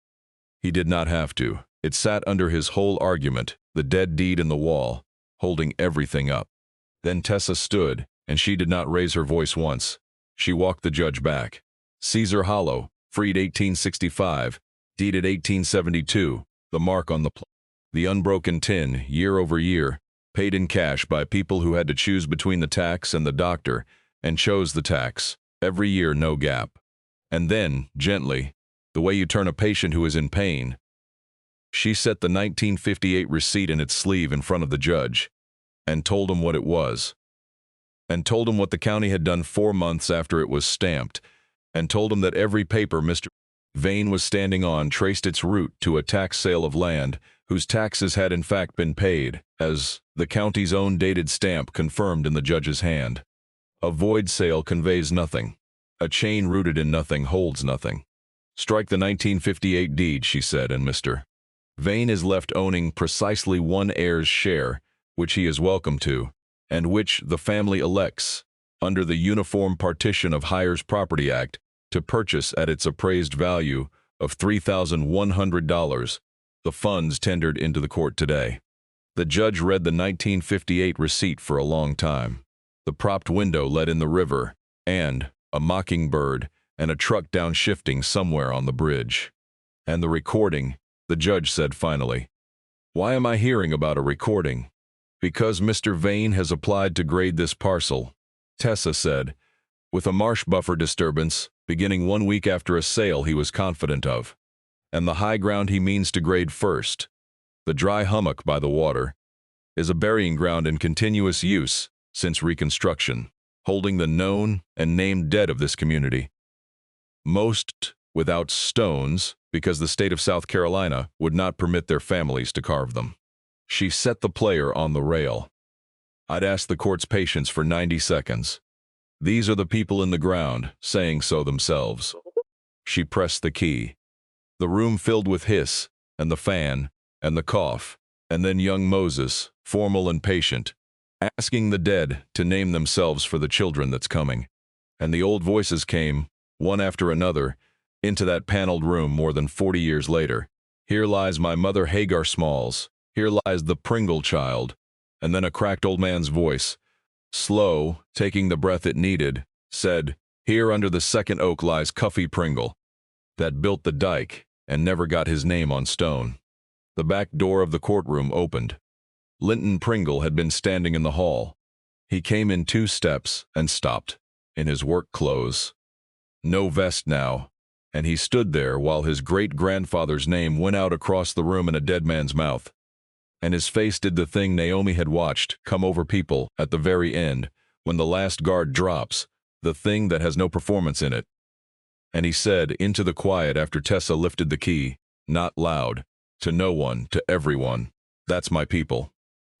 He did not have to. It sat under his whole argument, the dead deed in the wall, holding everything up. Then Tessa stood, and she did not raise her voice once. She walked the judge back. Caesar Hollow, freed 1865, deeded 1872, the mark on the the unbroken tin, year over year, paid in cash by people who had to choose between the tax and the doctor, and chose the tax, every year no gap. And then, gently, the way you turn a patient who is in pain, she set the 1958 receipt in its sleeve in front of the judge, and told him what it was, and told him what the county had done 4 months after it was stamped, and told him that every paper Mr. Vane was standing on traced its route to a tax sale of land, whose taxes had in fact been paid, as the county's own dated stamp confirmed in the judge's hand. A void sale conveys nothing. A chain rooted in nothing holds nothing. Strike the 1958 deed, she said, and Mr. Vane is left owning precisely one heir's share, which he is welcome to, and which the family elects, under the Uniform Partition of Hires Property Act, to purchase at its appraised value of $3,100, the funds tendered into the court today. The judge read the 1958 receipt for a long time. The propped window let in the river, and a mockingbird and a truck downshifting somewhere on the bridge. And the recording, the judge said finally. Why am I hearing about a recording? Because Mr. Vane has applied to grade this parcel, Tessa said, with a marsh buffer disturbance beginning 1 week after a sale he was confident of. And the high ground he means to grade first, the dry hummock by the water, is a burying ground in continuous use since Reconstruction, holding the known and named dead of this community. Most without stones, because the state of South Carolina would not permit their families to carve them. She set the player on the rail. I'd ask the court's patience for 90 seconds. These are the people in the ground, saying so themselves. She pressed the key. The room filled with hiss, and the fan, and the cough, and then young Moses, formal and patient, asking the dead to name themselves for the children that's coming. And the old voices came, one after another, into that paneled room more than 40 years later. Here lies my mother Hagar Smalls. Here lies the Pringle child. And then a cracked old man's voice, slow, taking the breath it needed, said, here under the second oak lies Cuffy Pringle, that built the dike and never got his name on stone. The back door of the courtroom opened. Linton Pringle had been standing in the hall. He came in 2 steps and stopped, in his work clothes. No vest now, and he stood there while his great-grandfather's name went out across the room in a dead man's mouth. And his face did the thing Naomi had watched come over people at the very end, when the last guard drops, the thing that has no performance in it. And he said into the quiet after Tessa lifted the key, not loud, to no one, to everyone, that's my people.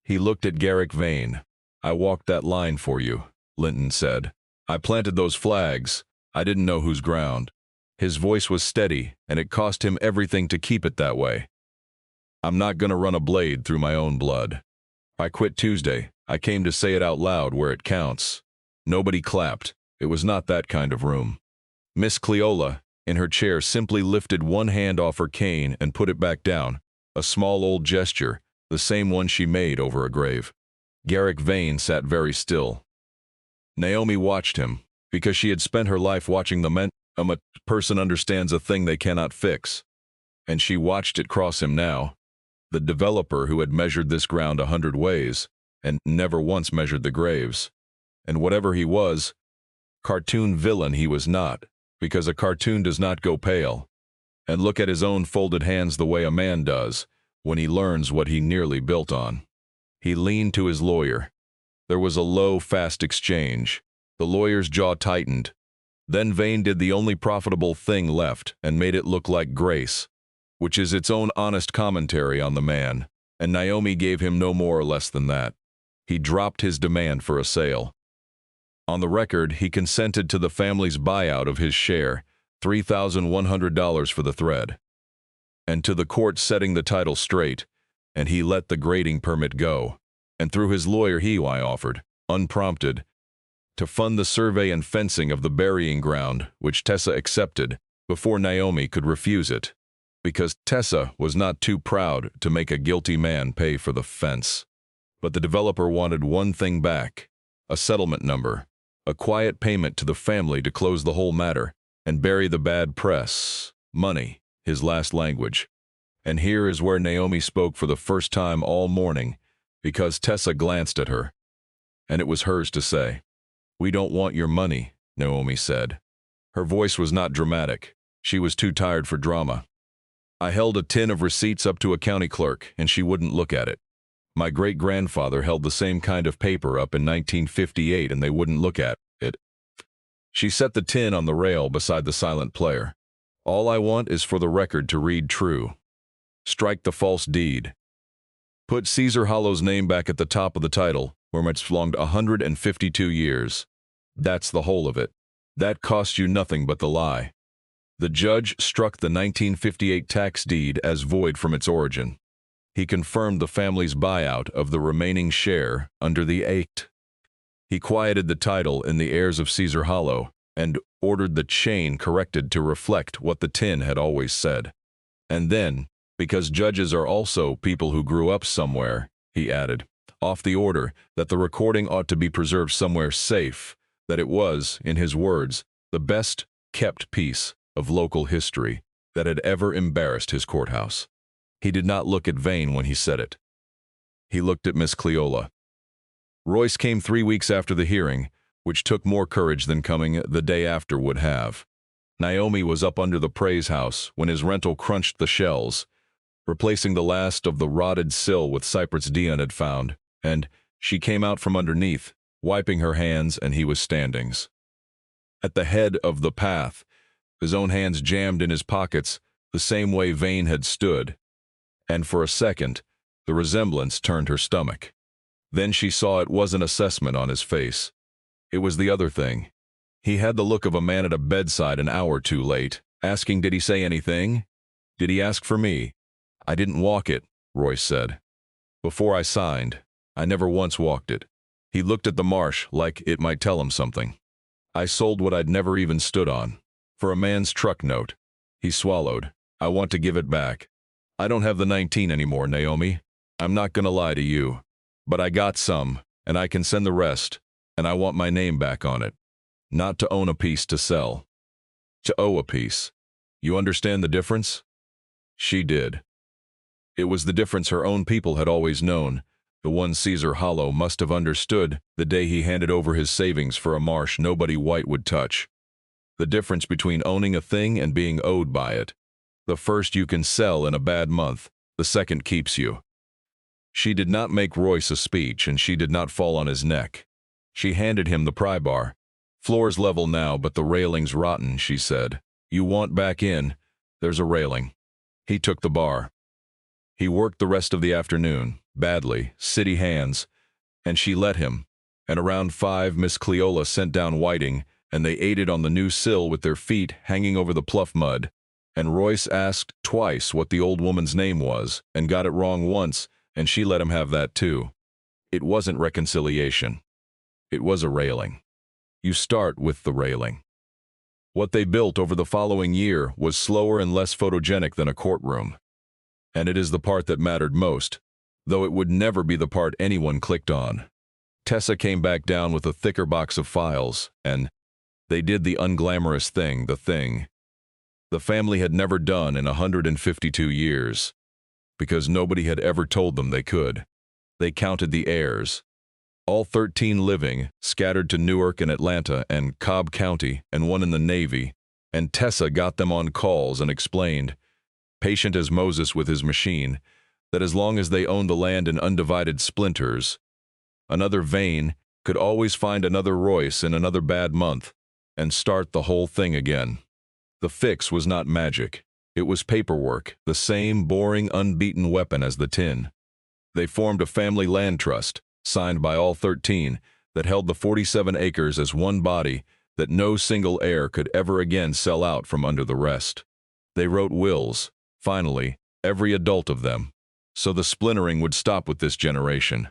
He looked at Garrick Vane. I walked that line for you, Linton said. I planted those flags. I didn't know whose ground. His voice was steady, and it cost him everything to keep it that way. I'm not gonna run a blade through my own blood. I quit Tuesday. I came to say it out loud where it counts. Nobody clapped. It was not that kind of room. Miss Cleola, in her chair, simply lifted one hand off her cane and put it back down, a small old gesture, the same one she made over a grave. Garrick Vane sat very still. Naomi watched him, because she had spent her life watching the men. A person understands a thing they cannot fix. And she watched it cross him now. The developer who had measured this ground 100 ways, and never once measured the graves. And whatever he was, cartoon villain he was not, because a cartoon does not go pale. And look at his own folded hands the way a man does, when he learns what he nearly built on. He leaned to his lawyer. There was a low, fast exchange. The lawyer's jaw tightened. Then Vane did the only profitable thing left and made it look like grace, which is its own honest commentary on the man, and Naomi gave him no more or less than that. He dropped his demand for a sale. On the record, he consented to the family's buyout of his share, $3,100 for the thread. And to the court setting the title straight, and he let the grading permit go. And through his lawyer I offered, unprompted, to fund the survey and fencing of the burying ground, which Tessa accepted, before Naomi could refuse it, because Tessa was not too proud to make a guilty man pay for the fence. But the developer wanted one thing back, a settlement number, a quiet payment to the family to close the whole matter, and bury the bad press. Money, his last language. And here is where Naomi spoke for the first time all morning, because Tessa glanced at her. And it was hers to say. "We don't want your money," Naomi said. Her voice was not dramatic. She was too tired for drama. I held a tin of receipts up to a county clerk, and she wouldn't look at it. My great-grandfather held the same kind of paper up in 1958, and they wouldn't look at it. She set the tin on the rail beside the silent player. "All I want is for the record to read true. Strike the false deed. Put Caesar Hollow's name back at the top of the title, where it's belonged 152 years. That's the whole of it. That costs you nothing but the lie." The judge struck the 1958 tax deed as void from its origin. He confirmed the family's buyout of the remaining share under the Act. He quieted the title in the heirs of Caesar Hollow and ordered the chain corrected to reflect what the tin had always said. And then, because judges are also people who grew up somewhere, he added, off the order, that the recording ought to be preserved somewhere safe, that it was, in his words, the best kept piece of local history that had ever embarrassed his courthouse. He did not look at Vane when he said it. He looked at Miss Cleola. Royce came 3 weeks after the hearing, which took more courage than coming the day after would have. Naomi was up under the praise house when his rental crunched the shells, replacing the last of the rotted sill with cypress Dion had found, and she came out from underneath, wiping her hands, and he was standings. At the head of the path, his own hands jammed in his pockets, the same way Vane had stood, and for a second, the resemblance turned her stomach. Then she saw it wasn't assessment on his face. It was the other thing. He had the look of a man at a bedside an hour too late, asking, "Did he say anything? Did he ask for me?" "I didn't walk it," Royce said. "Before I signed, I never once walked it." He looked at the marsh like it might tell him something. "I sold what I'd never even stood on. For a man's truck note." He swallowed. "I want to give it back. I don't have the 19 anymore, Naomi. I'm not gonna lie to you. But I got some, and I can send the rest, and I want my name back on it. Not to own a piece to sell. To owe a piece. You understand the difference?" She did. It was the difference her own people had always known, the one Caesar Hollow must have understood the day he handed over his savings for a marsh nobody white would touch. The difference between owning a thing and being owed by it. The first you can sell in a bad month, the second keeps you. She did not make Royce a speech, and she did not fall on his neck. She handed him the pry bar. "Floor's level now, but the railing's rotten," she said. "You want back in, there's a railing." He took the bar. He worked the rest of the afternoon, badly, city hands, and she let him, and around 5 Miss Cleola sent down Whiting and they ate it on the new sill with their feet hanging over the pluff mud, and Royce asked twice what the old woman's name was, and got it wrong once, and she let him have that too. It wasn't reconciliation. It was a railing. You start with the railing. What they built over the following year was slower and less photogenic than a courtroom. And it is the part that mattered most, though it would never be the part anyone clicked on. Tessa came back down with a thicker box of files, and they did the unglamorous thing, the thing the family had never done in 152 years, because nobody had ever told them they could. They counted the heirs. All 13 living, scattered to Newark and Atlanta and Cobb County, and one in the Navy, and Tessa got them on calls and explained, patient as Moses with his machine, that as long as they owned the land in undivided splinters, another Vane could always find another Royce in another bad month and start the whole thing again. The fix was not magic. It was paperwork, the same boring, unbeaten weapon as the tin. They formed a family land trust, signed by all 13, that held the 47 acres as one body that no single heir could ever again sell out from under the rest. They wrote wills, finally, every adult of them, so the splintering would stop with this generation.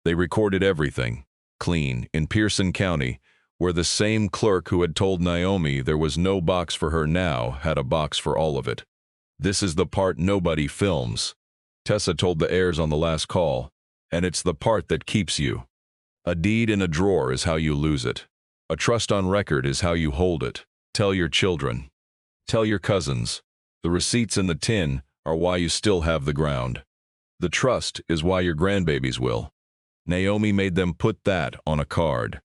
They recorded everything, clean, in Pearson County, where the same clerk who had told Naomi there was no box for her now had a box for all of it. This is the part nobody films, Tessa told the heirs on the last call, and it's the part that keeps you. A deed in a drawer is how you lose it. A trust on record is how you hold it. Tell your children. Tell your cousins. The receipts in the tin are why you still have the ground. The trust is why your grandbabies will. Naomi made them put that on a card.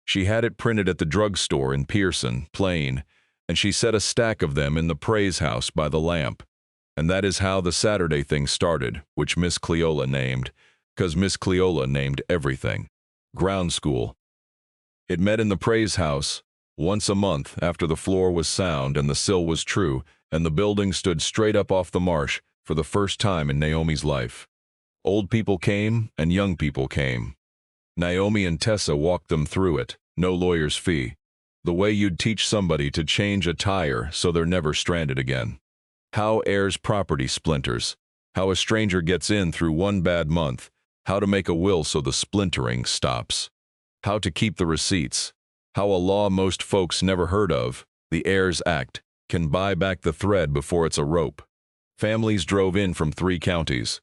She had it printed at the drugstore in Pearson, plain, and she set a stack of them in the praise house by the lamp. And that is how the Saturday thing started, which Miss Cleola named, 'cause Miss Cleola named everything. Ground school. It met in the praise house once a month after the floor was sound and the sill was true, and the building stood straight up off the marsh for the first time in Naomi's life. Old people came and young people came. Naomi and Tessa walked them through it, no lawyer's fee. The way you'd teach somebody to change a tire so they're never stranded again. How heirs' property splinters. How a stranger gets in through one bad month. How to make a will so the splintering stops. How to keep the receipts. How a law most folks never heard of, the Heirs Act, can buy back the thread before it's a rope. Families drove in from 3 counties.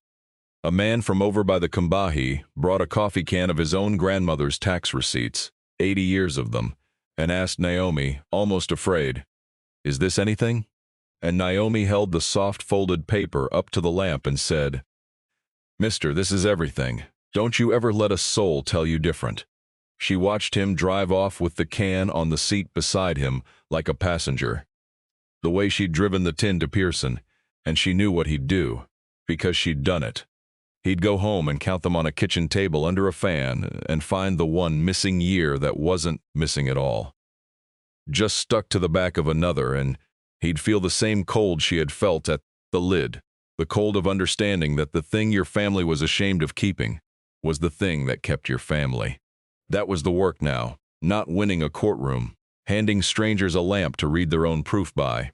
A man from over by the Combahee brought a coffee can of his own grandmother's tax receipts, 80 years of them, and asked Naomi, almost afraid, "Is this anything?" And Naomi held the soft folded paper up to the lamp and said, "Mister, this is everything. Don't you ever let a soul tell you different." She watched him drive off with the can on the seat beside him like a passenger. The way she'd driven the tin to Pearson, and she knew what he'd do, because she'd done it. He'd go home and count them on a kitchen table under a fan and find the one missing year that wasn't missing at all. Just stuck to the back of another, and he'd feel the same cold she had felt at the lid, the cold of understanding that the thing your family was ashamed of keeping was the thing that kept your family. That was the work now, not winning a courtroom, handing strangers a lamp to read their own proof by.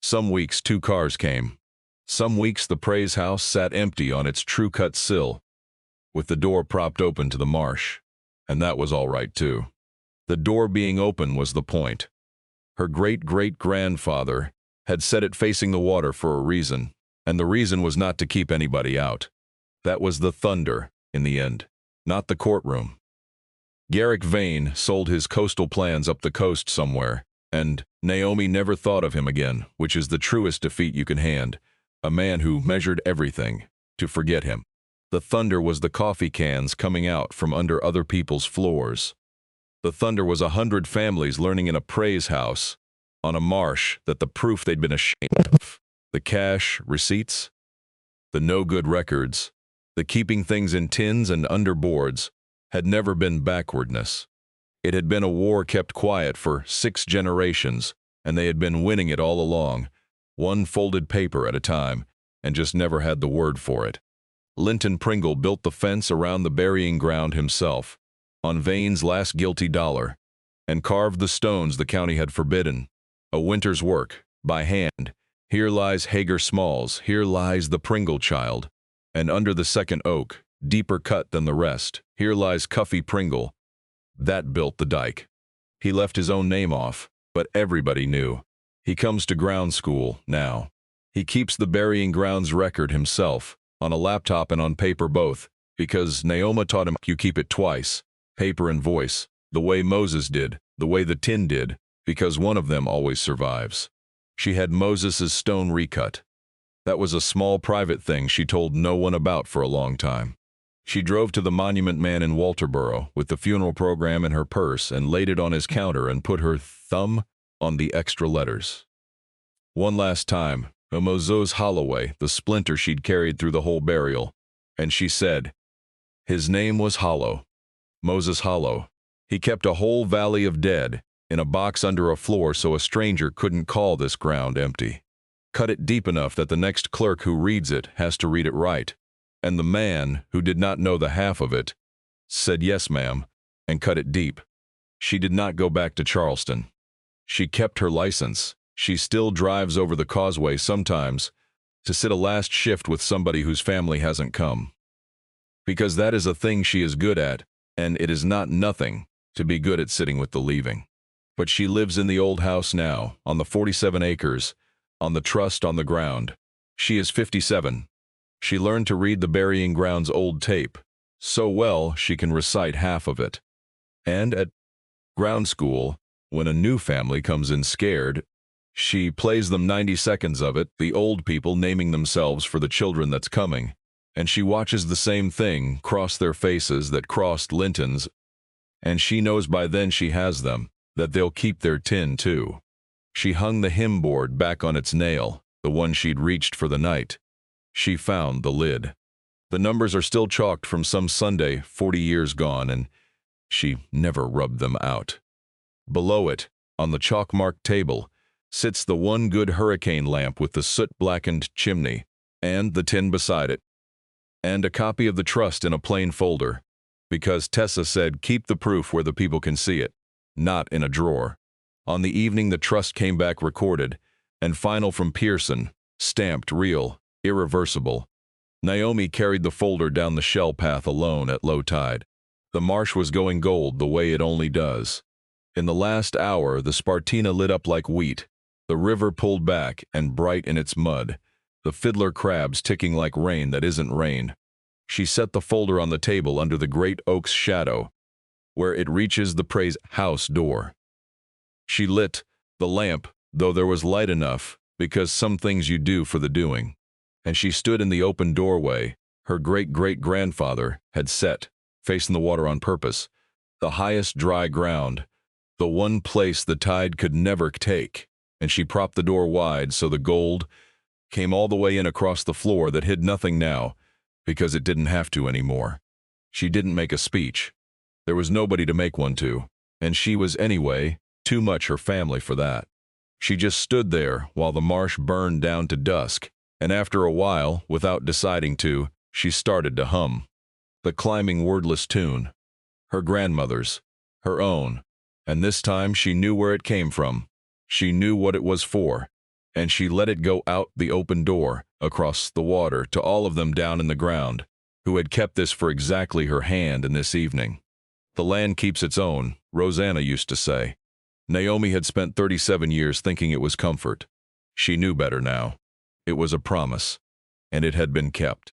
Some weeks 2 cars came. Some weeks the praise house sat empty on its true-cut sill, with the door propped open to the marsh, and that was all right too. The door being open was the point. Her great-great-grandfather had set it facing the water for a reason, and the reason was not to keep anybody out. That was the thunder, in the end, not the courtroom. Garrick Vane sold his coastal plans up the coast somewhere, and Naomi never thought of him again, which is the truest defeat you can hand. A man who measured everything, to forget him. The thunder was the coffee cans coming out from under other people's floors. The thunder was 100 families learning in a praise house, on a marsh, that the proof they'd been ashamed of, the cash, receipts, the no-good records, the keeping things in tins and under boards, had never been backwardness. It had been a war kept quiet for 6 generations, and they had been winning it all along, one folded paper at a time, and just never had the word for it. Linton Pringle built the fence around the burying ground himself, on Vane's last guilty dollar, and carved the stones the county had forbidden. A winter's work, by hand. Here lies Hager Smalls, here lies the Pringle child. And under the second oak, deeper cut than the rest, here lies Cuffy Pringle. That built the dike. He left his own name off, but everybody knew. He comes to ground school now. He keeps the burying grounds record himself, on a laptop and on paper both, because Naomi taught him you keep it twice, paper and voice, the way Moses did, the way the tin did, because one of them always survives. She had Moses's stone recut. That was a small private thing she told no one about for a long time. She drove to the monument man in Walterboro with the funeral program in her purse and laid it on his counter and put her thumb on the extra letters. One last time, a Moses Holloway, the splinter she'd carried through the whole burial, and she said, his name was Hollow, Moses Hollow. He kept a whole valley of dead in a box under a floor so a stranger couldn't call this ground empty. Cut it deep enough that the next clerk who reads it has to read it right. And the man, who did not know the half of it, said yes, ma'am, and cut it deep. She did not go back to Charleston. She kept her license. She still drives over the causeway sometimes to sit a last shift with somebody whose family hasn't come. Because that is a thing she is good at, and it is not nothing to be good at sitting with the leaving. But she lives in the old house now, on the 47 acres, on the trust on the ground. She is 57. She learned to read the burying ground's old tape, so well she can recite half of it. And at ground school, when a new family comes in scared, she plays them 90 seconds of it, the old people naming themselves for the children that's coming, and she watches the same thing cross their faces that crossed Linton's, and she knows by then she has them, that they'll keep their tin too. She hung the hymn board back on its nail, the one she'd reached for the night. She found the lid. The numbers are still chalked from some Sunday 40 years gone, and she never rubbed them out. Below it, on the chalk-marked table, sits the one good hurricane lamp with the soot-blackened chimney, and the tin beside it, and a copy of the trust in a plain folder, because Tessa said keep the proof where the people can see it, not in a drawer. On the evening the trust came back recorded, and final from Pearson, stamped real, irreversible. Naomi carried the folder down the shell path alone at low tide. The marsh was going gold the way it only does. In the last hour the Spartina lit up like wheat, the river pulled back and bright in its mud, the fiddler crabs ticking like rain that isn't rain. She set the folder on the table under the great oak's shadow, where it reaches the praise house door. She lit the lamp, though there was light enough, because some things you do for the doing, and she stood in the open doorway. Her great-great-grandfather had set, facing the water on purpose, the highest dry ground, the one place the tide could never take, and she propped the door wide so the gold came all the way in across the floor that hid nothing now, because it didn't have to anymore. She didn't make a speech. There was nobody to make one to, and she was anyway too much her family for that. She just stood there while the marsh burned down to dusk, and after a while, without deciding to, she started to hum. The climbing wordless tune. Her grandmother's, her own, and this time she knew where it came from. She knew what it was for, and she let it go out the open door, across the water, to all of them down in the ground, who had kept this for exactly her hand in this evening. The land keeps its own, Rosanna used to say. Naomi had spent 37 years thinking it was comfort. She knew better now. It was a promise, and it had been kept.